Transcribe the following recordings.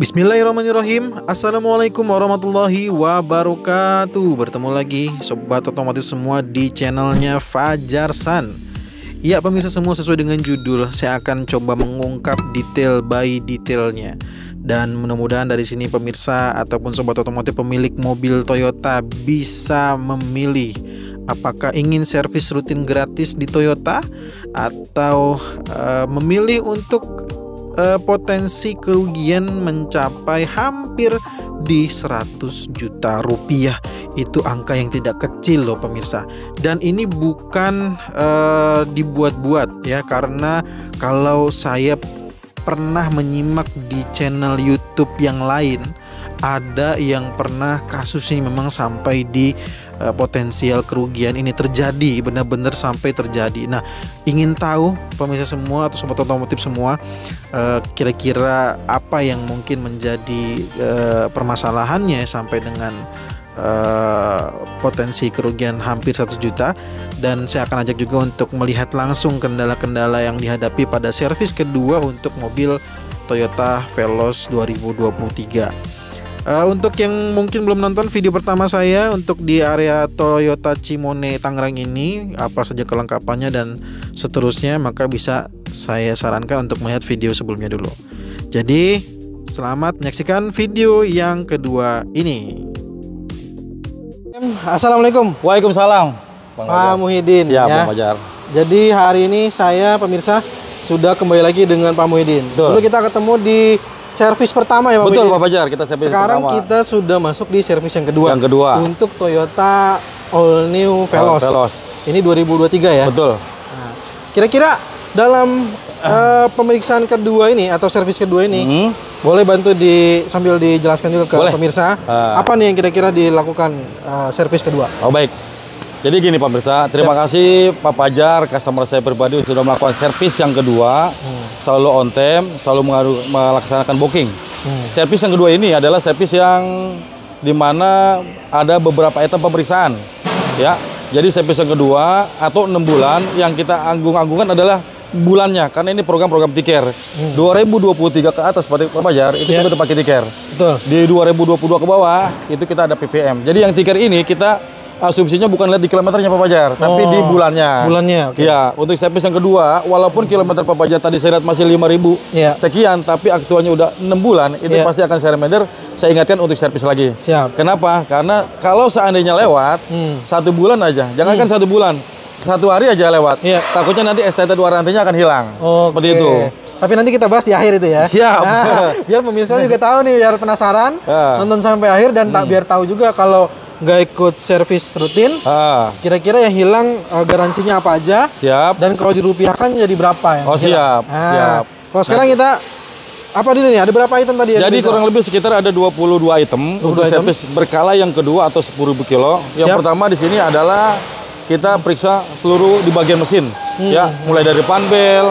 Bismillahirrahmanirrahim. Assalamualaikum warahmatullahi wabarakatuh. Bertemu lagi sobat otomotif semua di channelnya Fajar San. Ya pemirsa semua, sesuai dengan judul, saya akan coba mengungkap detail by detailnya. Dan mudah-mudahan dari sini pemirsa ataupun sobat otomotif pemilik mobil Toyota bisa memilih apakah ingin servis rutin gratis di Toyota atau memilih untuk potensi kerugian mencapai hampir di 100 juta rupiah. Itu angka yang tidak kecil loh pemirsa. Dan ini bukan dibuat-buat ya, karena kalau saya pernah menyimak di channel YouTube yang lain, ada yang pernah kasus ini memang sampai di potensial kerugian ini terjadi, benar-benar sampai terjadi. Nah, ingin tahu pemirsa semua atau sobat otomotif semua, kira-kira apa yang mungkin menjadi permasalahannya sampai dengan potensi kerugian hampir 100 juta. Dan saya akan ajak juga untuk melihat langsung kendala-kendala yang dihadapi pada servis kedua untuk mobil Toyota Veloz 2023. Untuk yang mungkin belum nonton video pertama saya untuk di area Toyota Cimone Tangerang ini, apa saja kelengkapannya dan seterusnya, maka bisa saya sarankan untuk melihat video sebelumnya dulu. Jadi selamat menyaksikan video yang kedua ini. Assalamualaikum. Waalaikumsalam, Pak Muhyiddin. Siap, ya. Bang Fajar. Jadi hari ini saya pemirsa sudah kembali lagi dengan Pak Muhyiddin. Dulu kita ketemu di servis pertama ya Pak Betul Muhyiddin? Pak Fajar, kita servis sekarang pertama. Kita sudah masuk di servis yang kedua. Yang kedua. Untuk Toyota All New Veloz. Ini 2023 ya? Betul. Nah, kira-kira dalam pemeriksaan kedua ini atau servis kedua ini, boleh bantu sambil dijelaskan juga ke pemirsa, apa nih yang kira-kira dilakukan servis kedua? Oh baik. Jadi gini Pak pemirsa, terima kasih Pak Fajar, customer saya pribadi sudah melakukan servis yang kedua, selalu on time, selalu melaksanakan booking. Servis yang kedua ini adalah servis yang dimana ada beberapa item pemeriksaan, ya. Jadi servis yang kedua atau 6 bulan yang kita anggung-anggungkan adalah bulannya, karena ini program tiker. 2023 ke atas Pak Fajar itu kita udah pakai tiker. Betul. Di 2022 ke bawah itu kita ada PVM. Jadi yang tiker ini kita asumsinya bukan lihat di kilometernya Pak Fajar, tapi di bulannya. Bulannya, oke. Ya, untuk servis yang kedua, walaupun kilometer Pak Fajar tadi saya lihat masih 5.000 sekian, tapi aktualnya udah 6 bulan, itu pasti akan saya reminder, saya ingatkan untuk servis lagi. Siap. Kenapa? Karena kalau seandainya lewat 1 bulan aja, jangankan 1 bulan, 1 hari aja lewat, takutnya nanti STT warantinya akan hilang. Seperti itu. Tapi nanti kita bahas di akhir itu ya. Siap. Nah, biar pemirsa juga tahu nih, biar penasaran, nonton sampai akhir dan biar tahu juga kalau nggak ikut servis rutin, kira-kira yang hilang garansinya apa aja. Siap. Dan kalau dirupiahkan jadi berapa ya? Oh siap. Siap. Kalau sekarang kita apa dulu nih? Ada berapa item tadi? Jadi kurang lebih sekitar ada 22 item untuk servis berkala yang kedua atau 10.000 kilo. Yang pertama di sini adalah kita periksa seluruh di bagian mesin, ya, mulai dari panbel,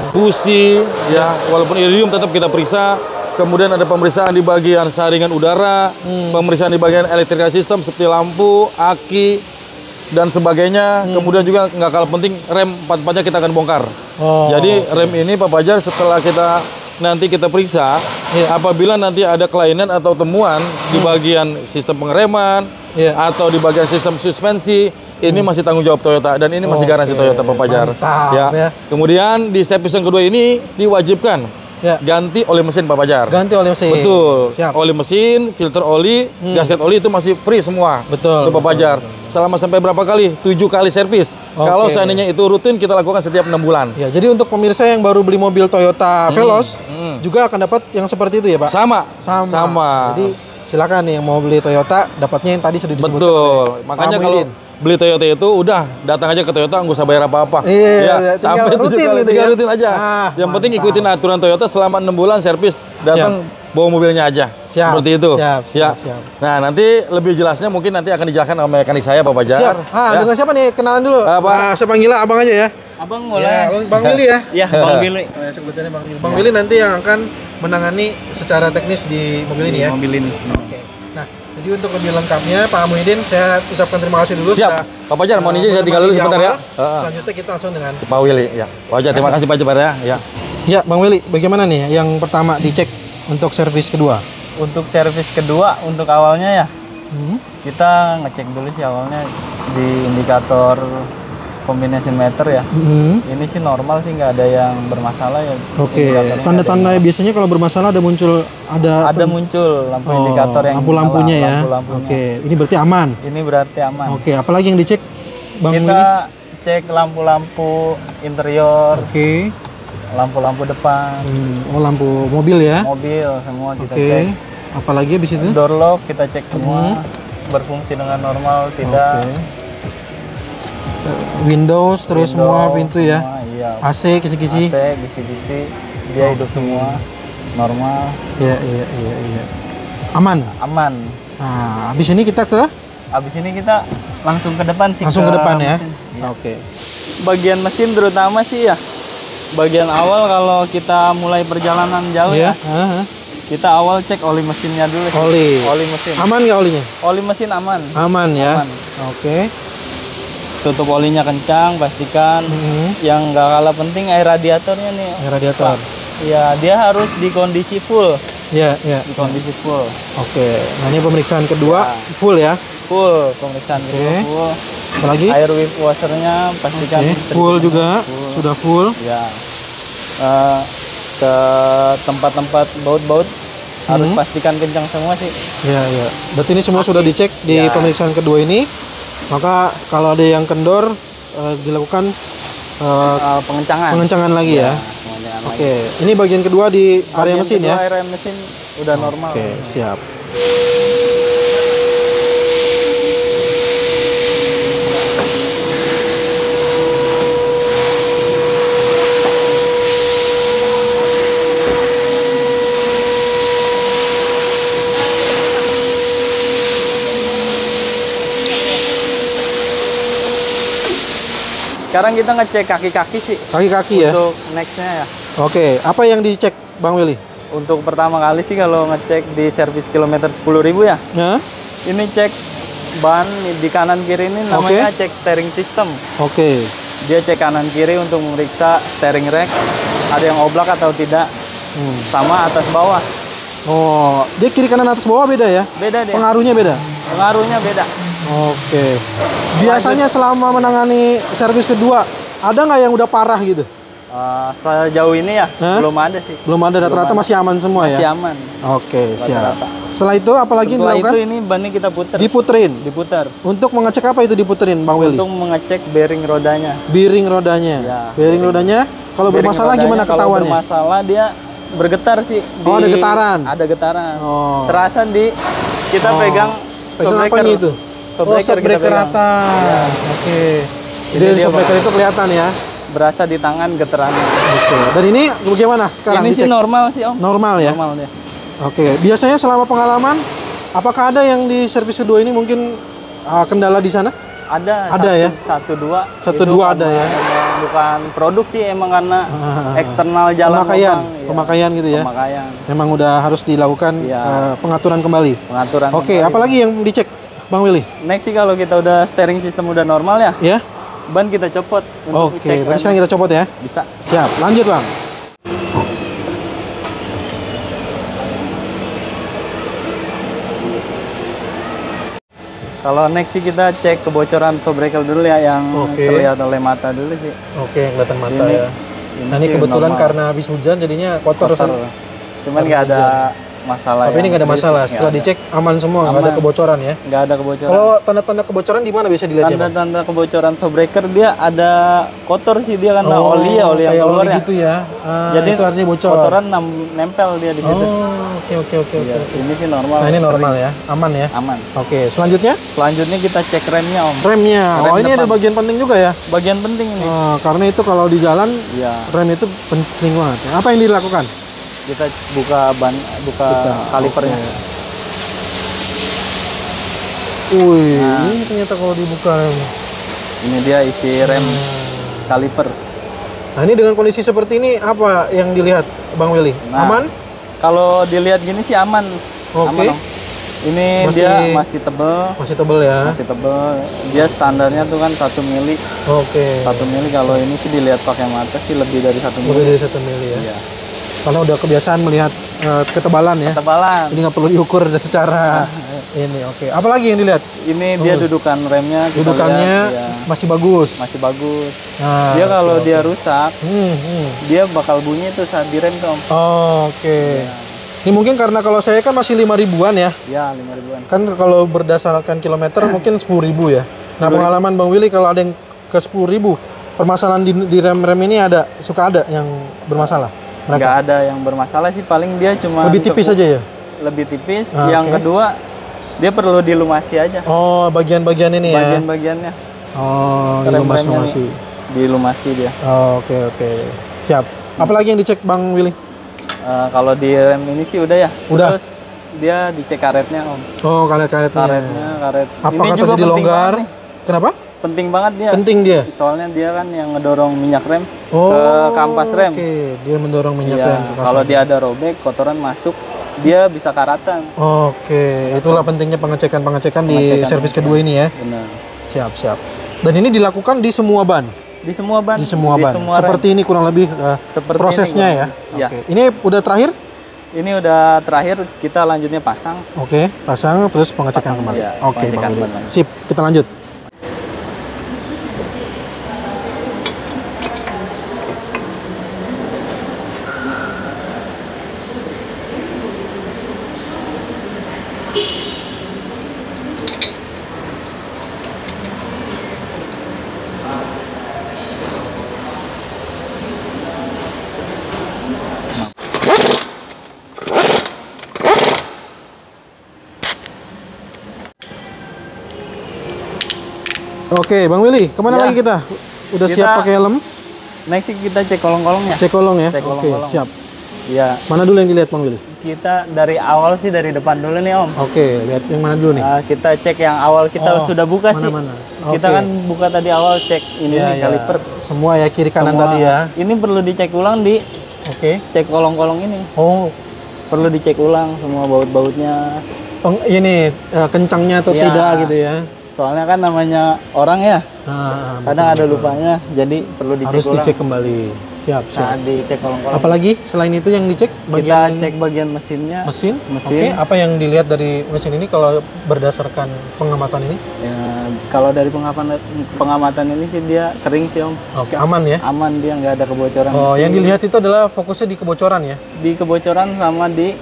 busi, ya, walaupun iridium tetap kita periksa. Kemudian ada pemeriksaan di bagian saringan udara, pemeriksaan di bagian elektrikal sistem seperti lampu, aki, dan sebagainya. Kemudian juga nggak kalah penting, rem 4-4-nya kita akan bongkar. Jadi rem ini Pak Fajar setelah nanti kita periksa, apabila nanti ada kelainan atau temuan di bagian sistem pengereman atau di bagian sistem suspensi, ini masih tanggung jawab Toyota dan ini masih garansi Toyota Pak Fajar. Ya. Kemudian di servis yang kedua ini diwajibkan ganti oli mesin Pak Fajar. Ganti oli mesin. Betul. Siap. Oli mesin, filter oli, gasket oli itu masih free semua. Betul. Pak Fajar. Selama sampai berapa kali? 7 kali servis. Kalau seandainya itu rutin kita lakukan setiap 6 bulan. Ya, jadi untuk pemirsa yang baru beli mobil Toyota Veloz juga akan dapat yang seperti itu ya Pak? Sama. Jadi silakan nih yang mau beli Toyota dapatnya yang tadi sudah disebutkan. Betul. Makanya kalau beli Toyota itu udah datang aja ke Toyota, nggak usah bayar apa-apa. Sampai rutin aja. Yang penting ikutin aturan Toyota selama 6 bulan servis, datang bawa mobilnya aja. Seperti itu. Siap. Nah, nanti lebih jelasnya mungkin nanti akan dijelaskan sama mekanik saya Pak Fajar. Siap. Dengan siapa nih? Kenalan dulu. Saya panggil abang aja ya. Abang boleh. Bang Willy ya? Iya, Bang Willy. Sebutannya Bang Willy. Bang Willy nanti yang akan menangani secara teknis di mobil ini ya. Mobil ini. Oke. Nah, jadi untuk lebih lengkapnya Pak Muhyiddin, saya ucapkan terima kasih dulu. Siap. Pak Fajar, mohon izin saya tinggal dulu sebentar ya. Selanjutnya kita langsung dengan Pak Willy. Ya. Pak Fajar, terima kasih Pak Fajar ya. Ya, Bang Willy, bagaimana nih yang pertama dicek untuk servis kedua? Untuk servis kedua, untuk awalnya ya, kita ngecek dulu sih awalnya di indikator combination meter ya. Ini sih normal sih, nggak ada yang bermasalah ya. Oke. Tanda-tanda biasanya kalau bermasalah ada muncul muncul lampu indikator yang lampu-lampunya ya. Lampu-lampunya. Oke, ini berarti aman. Ini berarti aman. Oke, apalagi yang dicek, Bang Willy? Kita cek lampu-lampu interior. Oke. Lampu-lampu depan. Oh, lampu mobil ya? Mobil semua kita Oke. cek. Apalagi habis itu? Door lock kita cek semua. Berfungsi dengan normal, tidak. Oke. Windows terus semua pintu ya. Iya. AC kisi-kisi. AC kisi-kisi dia hidup semua normal. Iya. Aman. Nah, habis ini kita langsung ke depan sih. Langsung ke depan ya. Mesin. Oke. Bagian mesin terutama sih ya. Bagian awal kalau kita mulai perjalanan jauh ya. Kita awal cek oli mesinnya dulu sih. Oli mesin. Aman nggak olinya? Oli mesin aman. Aman ya. Aman. Oke. Tutup olinya kencang, pastikan. Yang nggak kalah penting air radiatornya nih. Air radiator. Ya, dia harus di kondisi full. Iya. Di kondisi full. Oke. Nah, ini pemeriksaan kedua full ya. Full pemeriksaan kedua full. Apalagi? Air whip washernya pastikan full juga. Sudah full. Ya. Ke tempat-tempat baut-baut harus pastikan kencang semua sih. Iya. Berarti ini semua sudah dicek di pemeriksaan kedua ini. Maka kalau ada yang kendor dilakukan pengencangan lagi ya. Oke. Ini bagian kedua di area mesin ya. Area mesin udah normal. Oke, siap. Sekarang kita ngecek kaki-kaki sih. Kaki-kaki ya. Untuk nextnya ya. Oke, apa yang dicek Bang Willy? Untuk pertama kali sih kalau ngecek di servis kilometer 10.000 ya. Ini cek ban di kanan kiri ini namanya cek steering system. Oke. Dia cek kanan kiri untuk memeriksa steering rack ada yang oblak atau tidak. Sama atas bawah. Oh, dia kiri kanan atas bawah beda ya? Beda dia. Pengaruhnya beda. Pengaruhnya beda. Oke. Biasanya selama menangani servis kedua, ada nggak yang udah parah gitu? Sejauh ini ya belum ada sih. Belum ada, rata-rata masih aman semua ya? Masih aman. Oke, siap. Setelah itu apa lagi yang dilakukan? Setelah itu ini bannya kita puter. Diputer. Untuk mengecek apa itu diputerin, Bang Willy? Untuk mengecek bearing rodanya. Bearing rodanya. Ya. Bearing rodanya kalau bermasalah gimana ketahuannya? Kalau bermasalah dia bergetar sih. Oh, ada getaran. Ada getaran. Oh. Terasa di kita pegang apa nih itu? Shockbreaker atas. Ya. Oke. Jadi shockbreaker itu kelihatan ya? Berasa di tangan getarannya. Oke. Dan ini bagaimana sekarang? Ini sih normal sih Om. Normal ya? Normal dia. Oke. Biasanya selama pengalaman, apakah ada yang di servis kedua ini mungkin kendala di sana? Ada ya? Satu dua ada ya? Bukan produk sih, emang karena eksternal jalan pemakaian gitu ya? Pemakaian. Memang udah harus dilakukan pengaturan kembali? Oke, apalagi yang dicek Bang Willy? Next sih kalau kita udah steering system udah normal ya? Ya. Ban kita copot. Oke, berarti sekarang kita copot ya? Bisa. Siap, lanjut Bang. Kalau next sih kita cek kebocoran shockbreaker dulu ya, yang terlihat oleh mata dulu sih. Oke, kelihatan mata ya. Ini kebetulan normal. Karena habis hujan jadinya kotor. Cuman nggak ada masalah. Tapi ini nggak ada masalah. Setelah dicek aman semua, nggak ada kebocoran ya? Nggak ada kebocoran. Kalau tanda-tanda kebocoran di mana bisa dilihat? Tanda-tanda kebocoran shockbreaker dia ada kotor sih dia karena oli yang keluar ya. Gitu ya. Jadi itu artinya bocor. Kotoran nempel dia di situ. Oke. Ini sih normal. Nah, ini normal ya, aman ya. Aman. Oke, selanjutnya? Selanjutnya kita cek remnya Om. Remnya. Ini depan. Ada bagian penting juga ya? Bagian penting ini. Karena itu kalau di jalan, rem itu penting banget. Apa yang dilakukan? Kita buka kalipernya. Ini ternyata kalau dibuka ini dia isi rem kaliper. Nah, ini dengan kondisi seperti ini apa yang dilihat Bang Willy? Aman? Kalau dilihat gini sih aman. Aman. Ini dia masih tebel. Masih tebel ya? Masih tebel. Dia standarnya tuh kan 1 mili. 1 mili, kalau ini sih dilihat pakai mata sih lebih dari 1 mili. Lebih dari 1 mili ya? Iya. Karena udah kebiasaan melihat ketebalan ya. Ketebalan. Jadi nggak perlu diukur secara ini. Oke. Apalagi yang dilihat? Ini dia dudukan remnya. Kita Dudukannya lihat, ya, masih bagus. masih bagus. Nah, Dia kalau dia rusak, Hmm. dia bakal bunyi tuh saat direm tuh, Om. Oh, oke. Ini mungkin karena kalau saya kan masih 5 ribuan ya. Ya, 5 ribuan. Kan kalau berdasarkan kilometer mungkin 10 ribu ya. Nah, pengalaman Bang Willy kalau ada yang ke 10 ribu, permasalahan di rem-rem ini suka ada yang bermasalah? Mereka? Nggak ada yang bermasalah sih, paling dia cuma Lebih tipis aja ya? lebih tipis. Ah, Yang oke. kedua, dia perlu dilumasi aja. Oh, bagian-bagian ini ya? Bagian-bagiannya Oh, Rem-remnya dilumasi. dilumasi dia. Oh, oke. Siap. Apalagi yang dicek Bang Willy? Kalau di rem ini sih udah ya. Udah. Terus dia dicek karetnya, Om. Oh, karet-karetnya. Karet. Apakah Ini juga tadi penting longgar? banget nih. Kenapa? Penting banget dia. Penting dia. Soalnya dia kan yang ngedorong minyak rem Oh, ke kampas rem. Oke, dia mendorong minyak Iya, rem ke kampas kalau rem. dia ada robek, kotoran masuk, dia bisa karatan. Oke, itulah pentingnya pengecekan di Pengecekan, servis kedua ini ya. Benar. Siap. Dan ini dilakukan di semua ban. Di semua ban. Di semua ban. semua rem. Seperti ini kurang lebih Seperti prosesnya ini, ya. Iya. Oke. Ini udah terakhir? Ini udah terakhir, kita lanjutnya pasang. Oke, pasang terus pengecekan Pasang, kembali. iya, Oke, pengecekan Bang Willy. ban lagi. Sip, kita lanjut. Oke, Bang Willy, kemana Ya. lagi kita? Udah Kita- siap pakai helm? Next sih kita cek kolong-kolongnya. Cek kolong ya? Cek Oke, kolong-kolong. siap. Iya. Mana dulu yang dilihat Bang Willy? Kita dari awal sih dari depan dulu nih, Om. Oke, lihat yang mana dulu nih? Kita cek yang awal kita Oh, sudah buka sih. mana-mana? Kita Oke. kan buka tadi awal cek ini Iya, nih iya. kaliper. Semua ya kiri kanan Semua. tadi ya. Ini perlu dicek ulang di Oke. cek kolong-kolong ini. Oh, Perlu dicek ulang semua baut-bautnya. ini kencangnya atau Iya. tidak gitu ya? Soalnya kan namanya orang ya, Nah, kadang ada lupanya, jadi perlu dicek harus ulang. dicek kembali. Siap. Nah, dicek kolong-kolong. Apalagi selain itu yang dicek Kita bagian cek bagian mesinnya. mesin. Mesin. Oke, apa yang dilihat dari mesin ini kalau berdasarkan pengamatan ini? Ya, kalau dari pengamatan ini sih dia kering sih, Om. Oke, aman ya. Aman, dia nggak ada kebocoran. Oh, mesin. yang dilihat itu adalah fokusnya di kebocoran ya? Di kebocoran sama di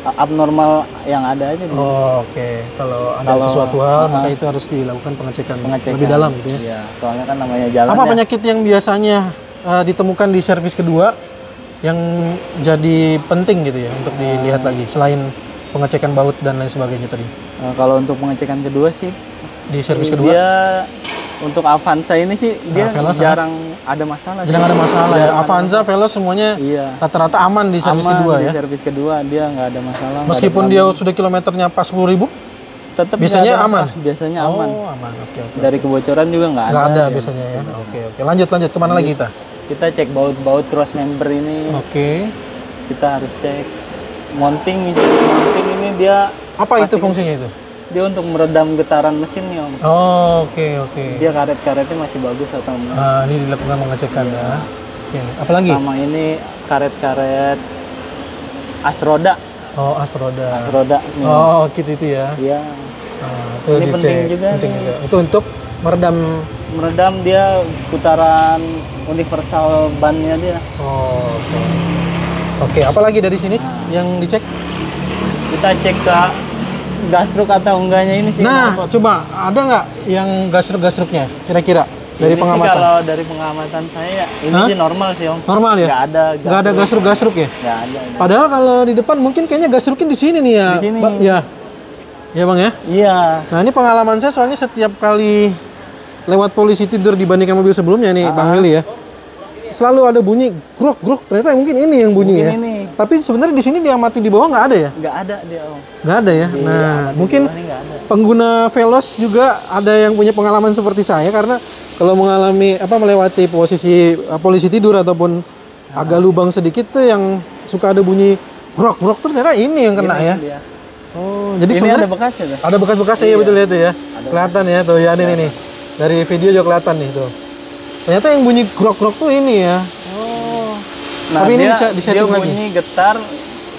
abnormal yang ada aja. Oh, oke. Kalau ada Kalau- sesuatu hal, maka itu harus dilakukan pengecekan lebih dalam gitu ya. Iya, soalnya kan namanya jalan. Apa ya. penyakit yang biasanya ditemukan di servis kedua yang jadi penting gitu ya untuk dilihat lagi selain pengecekan baut dan lain sebagainya tadi Kalau untuk pengecekan kedua sih di servis kedua? dia untuk Avanza ini sih dia Veloz, jarang ada masalah. Jarang ada masalah ya. Jarang ada Avanza, Veloz semuanya Iya. rata-rata aman di servis Aman kedua di ya. servis kedua dia nggak ada masalah. nggak Meskipun ada dia sudah kilometernya pas 10.000, tetap biasanya nggak ada aman? masalah. Biasanya aman. Oh, aman. Oke, oke. Dari kebocoran juga nggak ada. Nggak ada ya. biasanya ya. Oke, oke. Lanjut kemana lagi kita? Kita cek baut-baut cross member ini. Oke. Kita harus cek mounting misalnya. Mounting ini dia Apa itu fungsinya itu? dia untuk meredam getaran mesin nih, Om. Oh, oke, oke. Dia karet-karetnya masih bagus atau enggak. Nah, ini dilakukan pengecekan ya. Oke. Apalagi? Sama ini karet-karet as roda. Oh, as roda. As roda nih. Oh, kit itu ya. Iya. Nah, itu Ini dicek. penting juga Penting nih. juga. Itu untuk meredam. Meredam dia putaran universal bannya dia. Oh, oke. Oke, apalagi dari sini yang dicek? Kita cek ke gasruk atau enggaknya ini sih. Nah, knalpot. coba ada nggak yang gasruk-gasruknya kira-kira dari Ini sih pengamatan? kalau dari pengamatan saya ini Hah? sih normal sih, Om. Normal ya? Nggak ada Gasruk-gasruk ya? Nggak ada. Padahal kalau di depan mungkin kayaknya gasruknya di sini nih ya. Di sini. Ya. Ya, Bang ya. Iya. Nah, ini pengalaman saya soalnya setiap kali lewat polisi tidur dibandingkan mobil sebelumnya nih, Bang Willy ya. Selalu ada bunyi grok-grok. Ternyata mungkin ini yang bunyi ya. Mungkin ini. Tapi sebenarnya di sini diamati di bawah nggak ada ya? Nggak ada dia, Om. Nggak ada ya. Di Nah, amat di mungkin bawah ini nggak ada. pengguna Veloz juga ada yang punya pengalaman seperti saya karena kalau mengalami melewati posisi polisi tidur ataupun agak lubang sedikit tuh yang suka ada bunyi grok-grok tuh ternyata ini yang kena Ini ya. dia. Oh, jadi Ini sebenarnya ada bekasnya tuh. ada bekas-bekasnya ya betul ya tuh ya. Kelihatan ya tuh ya ini nih. Dari video juga kelihatan nih tuh. Ternyata yang bunyi grok-grok tuh ini ya. Nah, Tapi ini dia, bisa dia disetting lagi. bunyi getar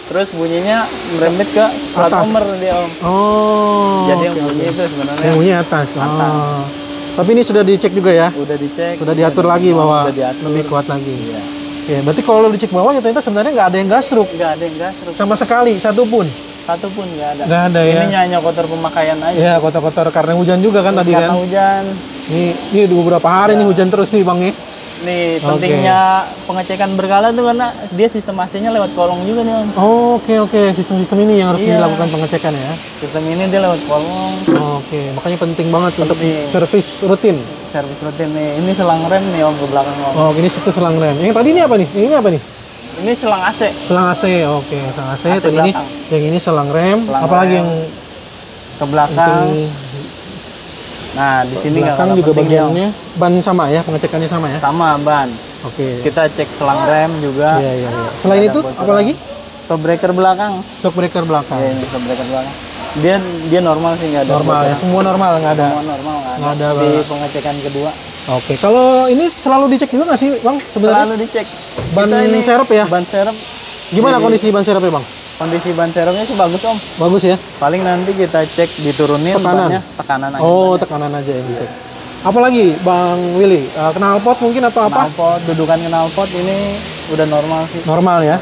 terus bunyinya merembet ke plat Atas. nomor dia Om. Oh. Jadi yang bunyi itu sebenarnya yang bunyi atas. Oh. Tapi ini sudah dicek juga ya? udah dicek, Sudah diatur lagi bahwa udah diatur. lebih kuat lagi. Iya. Oke, berarti kalau lo dicek bawahnya ternyata sebenarnya nggak ada yang gasruk Nggak ada yang gasruk, sama sekali, satu pun. satu pun nggak ada. Nggak ada ya? Ini hanya kotor pemakaian aja. Ya, kotor-kotor karena hujan juga kan tadi Karena kan. hujan. Ini beberapa hari nih hujan terus nih Bang ya. Nih Oke. pentingnya pengecekan berkala tuh karena dia sistem AC-nya lewat kolong juga nih Om. Oh, oke. Sistem-sistem ini yang harus Iya. dilakukan pengecekan ya. Sistem ini dia lewat kolong. Oke, makanya penting banget untuk Iya. servis rutin. Servis rutin nih. Ini selang rem nih Om ke belakang Om. Oh, ini situ selang rem. Yang tadi ini apa nih? Ini apa nih? Ini selang AC. Selang AC. Oke, selang AC. AC Tadi ini belakang. yang ini selang rem. Selang Apalagi rem. yang Ke belakang. Nah, di sini nggak belakang kalah juga pentingnya, Om. bagiannya ban sama ya, pengecekannya sama ya. Sama ban. Oke. Kita cek selang rem juga. Iya. Selain Ada itu bocoran. apa lagi? Shock breaker belakang. Shock breaker belakang. Ya, ini shock breaker belakang. Dia normal sih nggak ada. Normal ya, bocoran. semua normal nggak ada. Semua normal Nggak ada, Di Bang. pengecekan kedua. Oke, kalau ini selalu dicek juga nggak sih Bang sebenarnya? Selalu dicek. Ban Kita ini serep ya? Ban serep. Gimana kondisi ban serepnya Bang? Kondisi ban serepnya sih bagus Om. Bagus ya? Paling nanti kita cek diturunin Tekanan? bannya, tekanan aja. Oh, tekanan aja yang dicek. Apalagi Bang Willy, knalpot mungkin atau apa? Knalpot, dudukan knalpot ini udah normal sih. Normal ya?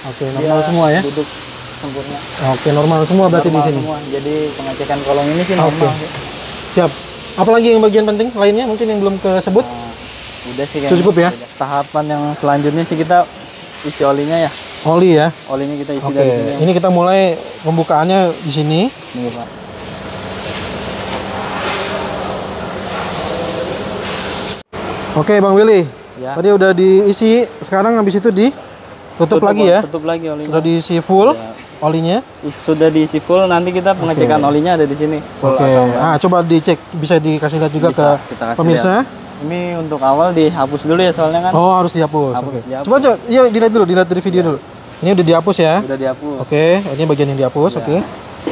Oke, normal Dia semua ya? Duduk sempurna. Oke, normal semua berarti di Normal sini. semua. Jadi pengecekan kolong ini sih normal Oke. sih. Siap. Apalagi yang bagian penting lainnya mungkin yang belum kesebut? Udah sih Itu cukup ya? Tahapan yang selanjutnya sih kita isi olinya ya. Oli ya. Olinya kita isi Oke, dari sini. ini kita mulai pembukaannya di sini. Nih, Pak. Oke, Bang Willy. Ya. Tadi udah diisi, sekarang habis itu ditutup lagi ya. Tutup lagi olinya. Sudah diisi full Ya. olinya. Sudah diisi full, nanti kita pengecekan olinya ada di sini. Full Oke. atau enggak. Coba dicek, bisa dikasih lihat juga Bisa, ke kita kasih pemirsa. Ini untuk awal dihapus dulu ya soalnya kan. Oh, harus dihapus. Hapus, Oke. dihapus. Coba iya dilihat dulu, dilihat dari video dulu. Ini udah dihapus ya. Udah dihapus. Oke, ini bagian yang dihapus, Ya. oke.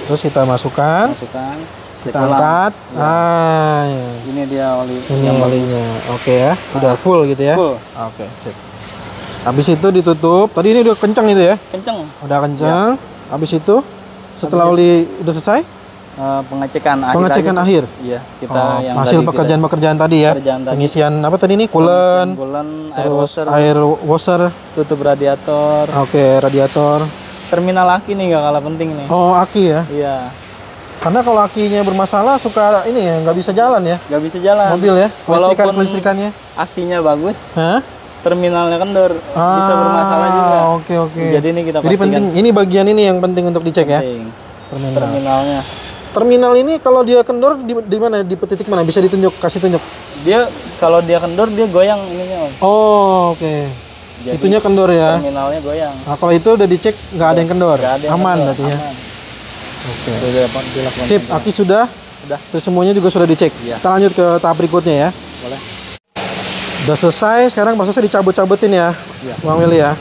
Terus kita masukkan, Masukkan. cek kita ulang. angkat. Ya. Ya. Ini dia oli. Ini yang olinya. Oke ya. Udah full gitu ya. full. Oke, sip. Habis itu ditutup. Tadi ini udah kencang itu ya. Kenceng. Udah kencang. Habis itu setelah oli udah selesai, Pengecekan akhir. pengecekan aja sih. akhir. Iya, kita Oh, yang hasil tadi pekerjaan-pekerjaan tadi ya. Pekerjaan tadi. Pengisian apa tadi nih? Coolant, Bulan air terus washer, air washer. tutup radiator. Oke, radiator. Terminal aki nih nggak kalah penting nih. Oh, aki ya. Iya, Karena kalau akinya bermasalah suka ini ya, nggak bisa jalan ya. nggak bisa jalan. Mobil ya. Walaupun Kelistrikannya. akinya bagus, Hah? terminalnya kendor, bisa bermasalah juga. Oke. Jadi ini kita Jadi pastikan penting, ini bagian ini yang penting untuk dicek ya. penting. Terminal. Terminalnya. Terminal ini kalau dia kendor di mana? Di titik mana? Bisa ditunjuk, kasih tunjuk. Dia kalau dia kendor dia goyang ininya Om. Oh, oke. Jadi Itunya kendor ya. terminalnya goyang. Nah, kalau itu udah dicek nggak ada yang kendor. Nggak ada yang Aman kendor, berarti ya. aman. Oke. Sudah dilakukan. Sip, aki sudah. Sudah. Terus semuanya juga sudah dicek. Iya. Kita lanjut ke tahap berikutnya ya. Boleh. Udah selesai, sekarang prosesnya dicabut-cabutin ya. Iya. Bang Willy ya.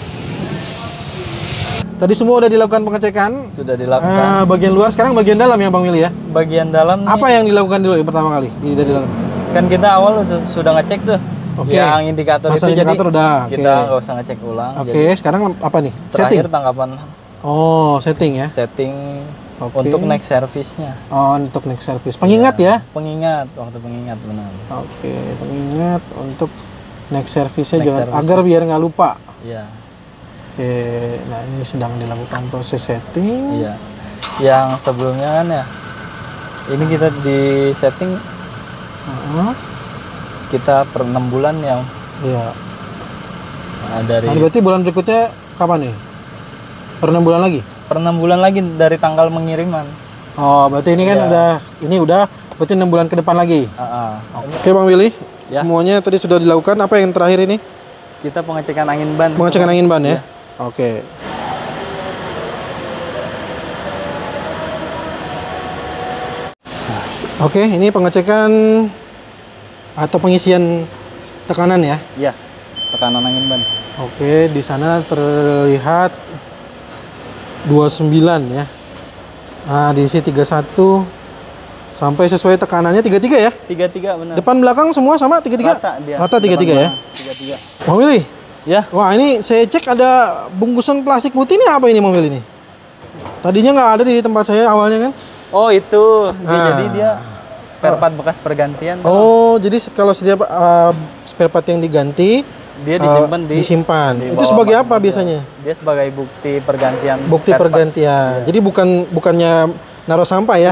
Tadi semua udah dilakukan pengecekan. Sudah dilakukan. Bagian luar, sekarang bagian dalam ya Bang Willy ya. Bagian dalam Apa yang dilakukan dulu yang pertama kali dari dalam? kan kita awal sudah ngecek tuh. Oke. Yang indikator Masang itu indikator jadi udah, kita oke. nggak usah ngecek ulang. Oke, Jadi sekarang apa nih? terakhir Setting. tangkapan Oh, setting ya. setting Oke. untuk next service-nya. Oh, untuk next service. Pengingat ya. Pengingat, waktu pengingat benar. Oke, pengingat untuk next service-nya Next jangan service. agar biar nggak lupa. Iya. Oke, nah ini sedang dilakukan proses setting. Iya. Yang sebelumnya kan ya. Ini kita di setting Heeh. kita per 6 bulan yang Iya. dari Nah, berarti bulan berikutnya kapan nih? Per 6 bulan lagi? per 6 bulan lagi dari tanggal pengiriman. Oh, berarti ini kan Iya. udah berarti 6 bulan ke depan lagi. Oke, Bang Willy. Ya. Semuanya tadi sudah dilakukan. Apa yang terakhir ini? Kita pengecekan angin ban. Pengecekan angin ban ya? Iya. Oke. Oke, ini pengecekan atau pengisian tekanan ya. Iya. Tekanan angin ban. Oke, di sana terlihat 29 ya. Nah, diisi 31 sampai sesuai tekanannya 33 ya. 33 benar. Depan belakang semua sama 33? Rata dia. Rata 33 ya. 33. Bang Willy. Ya, Wah, ini saya cek ada bungkusan plastik putih ini apa ini Bang Willy ini? Tadinya nggak ada di tempat saya awalnya kan? Oh itu, jadi dia spare part bekas pergantian. Oh, jadi kalau setiap spare part yang diganti Dia disimpan. di Itu bawah sebagai masuk apa mobil. biasanya? Dia sebagai bukti pergantian. Bukti spare part. pergantian. Jadi bukannya naruh sampah ya?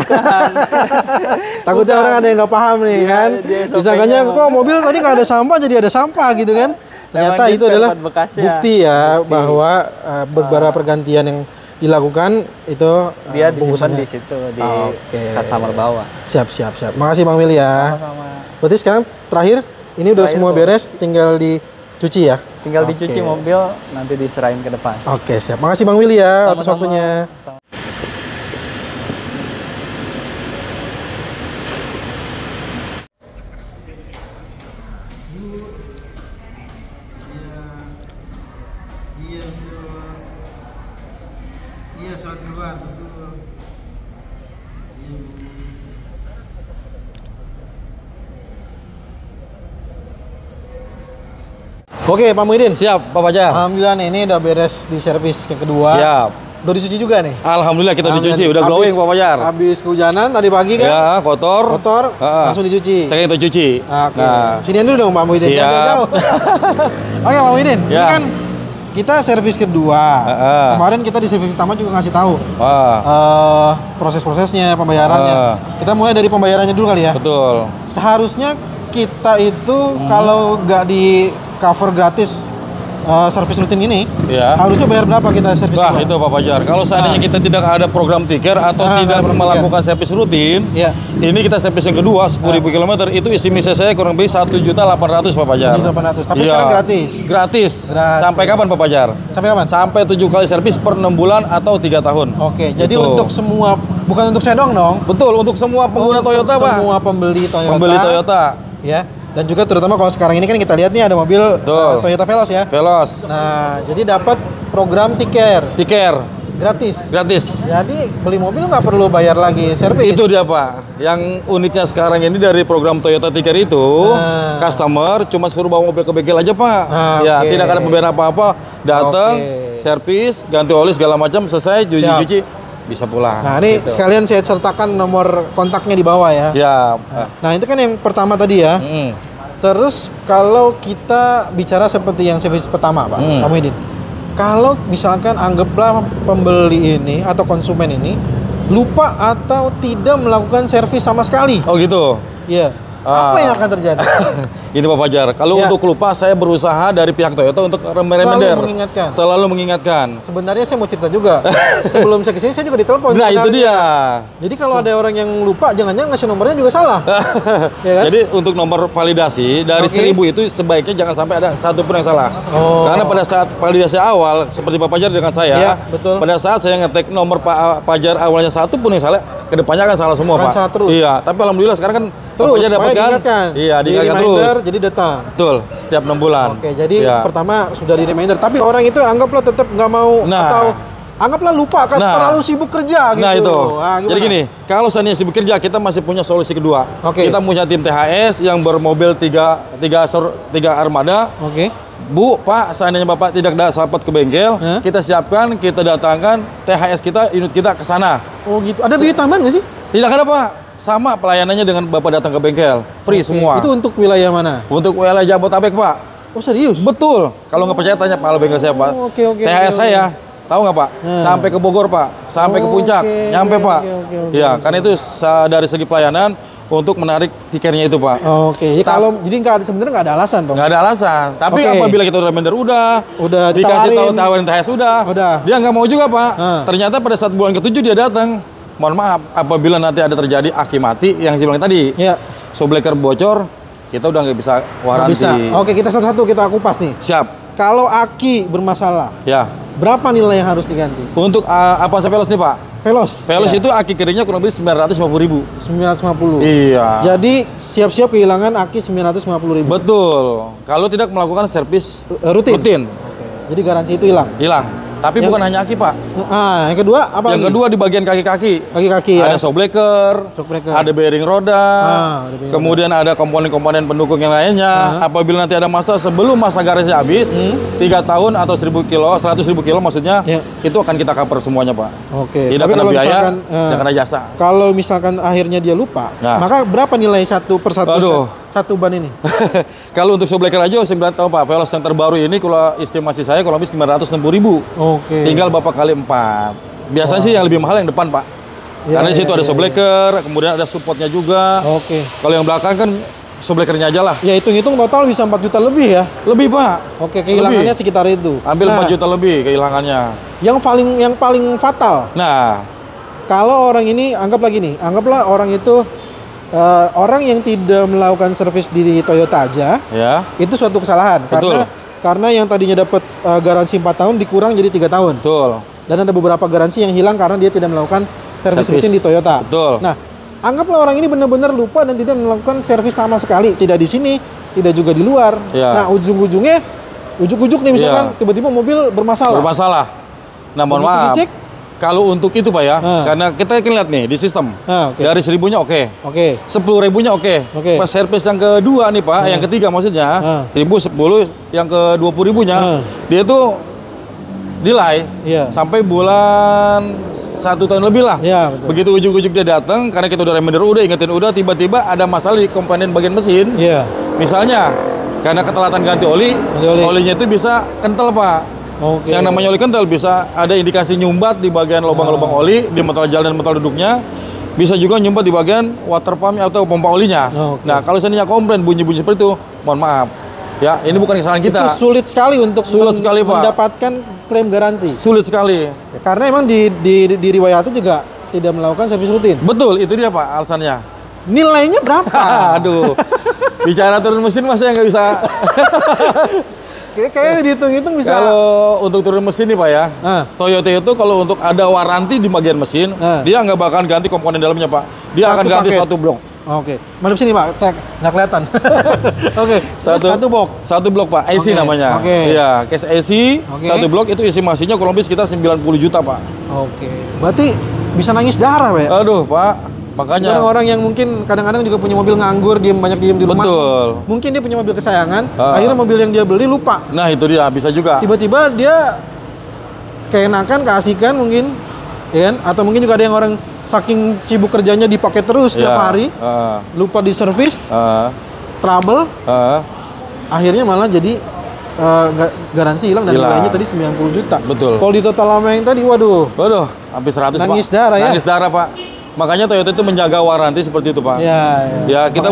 Takutnya orang ada yang nggak paham nih kan? Disangkanya kok mobil tadi nggak ada sampah jadi ada sampah gitu kan? Ternyata dia itu spare adalah part bekasnya. bukti ya bahwa beberapa pergantian yang dilakukan itu Dia disimpan bungkusannya. di situ di Oke. customer bawah. Siap. Makasih Bang Willy ya. Sama-sama. Berarti sekarang terakhir ini udah Terakhir semua tuh. beres, tinggal dicuci ya. Tinggal Oke. dicuci mobil, nanti diserahin ke depan. Oke, siap. Makasih Bang Willy ya atas Sama-sama. waktunya. Sama. Iya, surat keluar. Oke, Pak Muhyiddin. Siap, Pak Fajar. Alhamdulillah nih, ini udah beres di servis yang kedua. Siap. Udah dicuci juga nih. Alhamdulillah kita dicuci, udah glowing Pak Fajar. Habis kehujanan tadi pagi kan? Ya, kotor. Langsung dicuci. Sekarang kita cuci. Oke. Sinian dulu dong Pak Muhyiddin. Siap. Jangan jauh. Oke, Pak Muhyiddin. Ini Ya. kan kita servis kedua. Kemarin kita di servis pertama juga ngasih tahu proses-prosesnya, pembayarannya. Kita mulai dari pembayarannya dulu kali ya. Betul. Seharusnya kita itu kalau nggak di cover gratis servis rutin ini, Ya. harusnya bayar berapa kita servis? Nah, kedua? itu Pak Fajar. Kalau seandainya kita tidak ada program tiker atau Nggak tidak ada program melakukan servis rutin, Iya. ini kita servis yang kedua 10.000 km itu isi misi saya kurang lebih 1.800.000 Pak Fajar. 1.800.000. Tapi Iya. sekarang gratis. Gratis. Gratis. Sampai kapan Pak Fajar? Sampai kapan? Sampai 7 kali servis per 6 bulan atau 3 tahun. Oke, jadi Gitu. untuk semua, bukan untuk saya dong, Betul, untuk semua pengguna Untuk Toyota, Pak. semua pembeli Toyota. Pembeli Toyota. Ya. Dan juga terutama kalau sekarang ini kan kita lihat nih ada mobil Betul. Toyota Veloz ya. Veloz. Nah, jadi dapat program tiker Tiker. gratis. Gratis. Jadi beli mobil nggak perlu bayar lagi servis. Itu dia Pak. Yang uniknya sekarang ini dari program Toyota Tiker itu, customer cuma suruh bawa mobil ke bengkel aja Pak. Ya, oke. tidak ada pembayaran apa-apa. Datang, Oke. servis, ganti oli segala macam, selesai, cuci-cuci, bisa pulang. Nah, ini Gitu. sekalian saya sertakan nomor kontaknya di bawah ya. Siap. Nah, itu kan yang pertama tadi ya. Terus kalau kita bicara seperti yang servis pertama, Pak Muhyiddin. Kalau misalkan anggaplah pembeli ini atau konsumen ini lupa atau tidak melakukan servis sama sekali. Oh gitu. Iya. Apa yang akan terjadi? Ini Pak Fajar, kalau Ya. untuk lupa saya berusaha dari pihak Toyota untuk remender. mengingatkan. Selalu mengingatkan. Sebenarnya saya mau cerita juga. Sebelum saya kesini saya juga ditelepon. Nah, itu sebenarnya. dia. Jadi kalau ada orang yang lupa, jangan-jangan ngasih nomornya juga salah. Ya kan? Jadi untuk nomor validasi dari Oke. 1000 itu sebaiknya jangan sampai ada satu pun yang salah. Oh. Karena pada saat validasi awal seperti Pak Fajar dengan saya, Iya, betul. pada saat saya ngetek nomor Pak Fajar awalnya satu pun yang salah, kedepannya akan salah semua Akan Pak. salah terus. Iya, tapi alhamdulillah sekarang kan Pak Terus, Fajar supaya dapatkan. diingatkan. Iya, Di diingatkan reminder, terus. jadi datang. Betul, setiap 6 bulan. Oke, jadi Iya. pertama sudah di reminder, tapi orang itu anggaplah tetap nggak mau Nah. atau anggaplah lupa kan Nah. terlalu sibuk kerja gitu. Nah itu, gimana? jadi gini, kalau seandainya sibuk kerja, kita masih punya solusi kedua. Oke. Kita punya tim THS yang bermobil tiga armada. Oke. Bu, Pak, seandainya Bapak tidak sempat ke bengkel, kita siapkan, kita datangkan THS kita, unit kita ke sana. Oh gitu. Ada biaya tambahan nggak sih? Tidak ada Pak, sama pelayanannya dengan Bapak datang ke bengkel, free Oke. semua. Itu untuk wilayah mana? Untuk wilayah Jabodetabek Pak. Oh serius? Betul. Kalau nggak percaya tanya Pak bengkel saya Pak. Oh, oke, THS oke. saya, tahu nggak Pak? Sampai ke Bogor Pak, sampai ke Puncak, Oke, nyampe oke, Pak. oke, Ya, karena itu dari segi pelayanan untuk menarik tikernya itu Pak. Oke. Ya, kalau jadi sebenarnya nggak ada alasan dong. Nggak ada alasan. Tapi Oke. apabila kita udah reminder udah dikasih ditawarin. tawarin THS udah. Dia nggak mau juga Pak. Ternyata pada saat bulan ke-7 dia datang. Mohon maaf, apabila nanti ada terjadi aki mati yang saya bilang tadi, Iya. shockbreaker bocor, kita udah nggak bisa Nggak waranti. bisa. Oke, kita satu-satu kita kupas nih. Siap. Kalau aki bermasalah, Ya. berapa nilai yang harus diganti? Untuk Avanza Veloz nih Pak. Veloz. Veloz Ya. itu aki keringnya kurang lebih 950.000. 950. Iya. Jadi siap-siap kehilangan aki 950.000. Betul. Kalau tidak melakukan servis Rutin. rutin, Oke. Jadi garansi itu hilang. hilang. Tapi bukan hanya aki, Pak. Yang kedua apa Yang lagi? kedua di bagian kaki-kaki. Kaki-kaki ya. Ada shock breaker, ada bearing roda, ada bearing kemudian ada komponen-komponen pendukung yang lainnya. Apabila nanti ada masalah sebelum masa garansi habis, 3 tahun atau 1.000 kilo, 100.000 kilo maksudnya, itu akan kita cover semuanya, Pak. Oke. Tidak Tapi kena kalau biaya, misalkan, tidak kena jasa. Kalau misalkan akhirnya dia lupa, maka berapa nilai satu ban ini? Kalau untuk shock breaker aja, saya bilang tahu Pak, Veloz yang terbaru ini kalau estimasi saya kurang lebih 960.000. Oke. Tinggal Bapak kali 4. Biasanya sih yang lebih mahal yang depan, Pak. Karena di situ ada shock breaker, kemudian ada supportnya juga. Oke. Kalau yang belakang kan shock breakernya aja lah. Ya hitung-hitung total bisa 4 juta lebih ya? Lebih, Pak. Oke, kehilangannya sekitar itu. Ambil 4 juta lebih kehilangannya. Yang paling fatal. Nah, kalau orang ini anggaplah orang itu orang yang tidak melakukan servis di Toyota aja, ya. itu suatu kesalahan. Betul. Karena yang tadinya dapat garansi 4 tahun dikurang jadi 3 tahun. Betul. Dan ada beberapa garansi yang hilang karena dia tidak melakukan servis rutin di Toyota. Betul. Nah, anggaplah orang ini benar-benar lupa dan tidak melakukan servis sama sekali, tidak di sini, tidak juga di luar. Ya. Nah, ujung-ujungnya ujuk-ujuk nih misalkan tiba-tiba mobil bermasalah. Nah, mohon Begitu maaf. dicek, kalau untuk itu Pak ya, karena kita kan lihat nih di sistem. Dari 1.000-nya oke. 10.000-nya oke. Pas servis yang kedua nih Pak, yang ketiga maksudnya, 1.000, 10, yang ke 20.000-nya, dia tuh delay sampai bulan 1 tahun lebih lah. Begitu ujuk-ujuk dia datang, karena kita udah reminder, udah ingetin, udah tiba-tiba ada masalah di komponen bagian mesin. Misalnya, karena ketelatan ganti oli, olinya itu bisa kental Pak. Yang namanya oli kental bisa ada indikasi nyumbat di bagian lubang-lubang oli di motor jalan dan motor duduknya, bisa juga nyumbat di bagian water pump atau pompa olinya. Nah, kalau seandainya komplain bunyi-bunyi seperti itu, mohon maaf. Ya, ini bukan kesalahan kita. Itu sulit sekali untuk mendapatkan klaim garansi. Sulit sekali. Karena emang di riwayatnya juga tidak melakukan servis rutin. Betul, itu dia Pak alasannya. Nilainya berapa? Aduh. Bicara turun mesin masih nggak bisa. Kayaknya dihitung-hitung bisa. Kalau untuk turun mesin nih Pak ya, Toyota itu kalau untuk ada waranti di bagian mesin, dia nggak bakalan ganti komponen dalamnya Pak. Dia akan ganti satu blok. Mana sini Pak? Nggak kelihatan. Satu blok Pak, AC namanya. Iya, case AC, satu blok itu isi mesinnya kurang lebih sekitar 90 juta Pak. Berarti bisa nangis darah Pak ya? Aduh Pak. Makanya orang-orang yang mungkin kadang-kadang juga punya mobil nganggur, banyak diem di rumah. Betul. Mungkin dia punya mobil kesayangan, akhirnya mobil yang dia beli lupa. Nah, itu dia bisa juga. Tiba-tiba dia keenakan, keasikan mungkin, ya kan? Atau mungkin juga ada yang orang saking sibuk kerjanya dipakai terus tiap hari, lupa di servis, trouble, akhirnya malah jadi garansi hilang dan nilainya tadi 90 juta. Betul. Kalau di total lama yang tadi, waduh, hampir 100 nangis Pak. Darah ya? Nangis darah Pak. Makanya Toyota itu menjaga waranti seperti itu Pak. Ya kita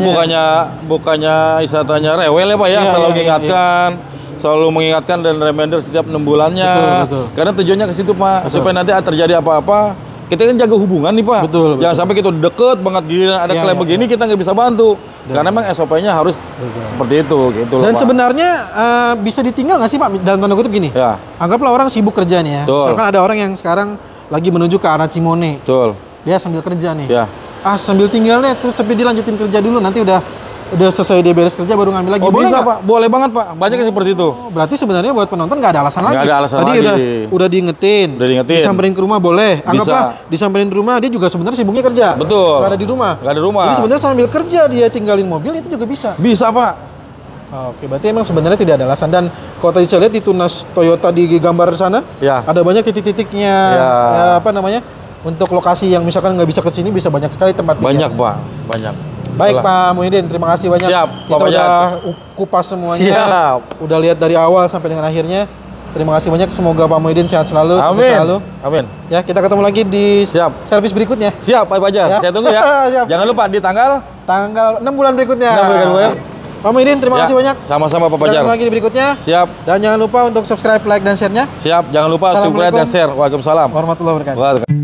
bukannya istilahnya rewel ya Pak ya, selalu mengingatkan, selalu mengingatkan dan reminder setiap 6 bulannya. Betul. Karena tujuannya ke situ Pak, supaya nanti terjadi apa-apa, kita kan jaga hubungan nih Pak. Jangan sampai kita deket banget gini, ada klaim begini kita nggak bisa bantu. Karena memang SOP-nya harus seperti itu gitu loh. Dan Pak. Sebenarnya bisa ditinggal nggak sih Pak, dalam tanda kutip gini? Anggaplah orang sibuk kerja nih ya. Misalkan ada orang yang sekarang lagi menuju ke arah Cimone. Dia sambil kerja nih. Sambil tinggal deh, terus sampai dilanjutin kerja dulu, nanti udah selesai dia beres kerja baru ngambil lagi. Bisa Pak, boleh banget Pak. Banyak seperti itu. Berarti sebenarnya buat penonton nggak ada alasan lagi. Nggak ada alasan Tadi lagi. udah diingetin. Disamperin ke rumah boleh. Anggaplah disamperin ke rumah, dia juga sebenarnya sibuknya kerja. Betul. Nggak ada di rumah. Jadi sebenarnya sambil kerja dia tinggalin mobil itu juga bisa. Bisa Pak. Berarti emang sebenarnya tidak ada alasan. Dan kalau tadi saya lihat di tunas Toyota di gambar sana, ada banyak titik-titiknya, untuk lokasi yang misalkan nggak bisa ke sini, bisa banyak sekali tempat. Banyak Pak, banyak. Baik Pak Muhyiddin, terima kasih banyak. Kita udah kupas semuanya. Udah lihat dari awal sampai dengan akhirnya. Terima kasih banyak. Semoga Pak Muhyiddin sehat selalu. Amin. Ya, kita ketemu lagi di servis berikutnya. Siap Pak Fajar. Saya tunggu ya. Jangan lupa di tanggal 6 bulan berikutnya. 6 bulan berikutnya. Pak Muhyiddin, terima kasih banyak. Sama-sama Pak Fajar. Kita ketemu lagi di berikutnya. Siap. Dan jangan lupa untuk subscribe, like, dan share-nya. Siap. Jangan lupa subscribe dan share. Waalaikumsalam warahmatullahi wabarakatuh.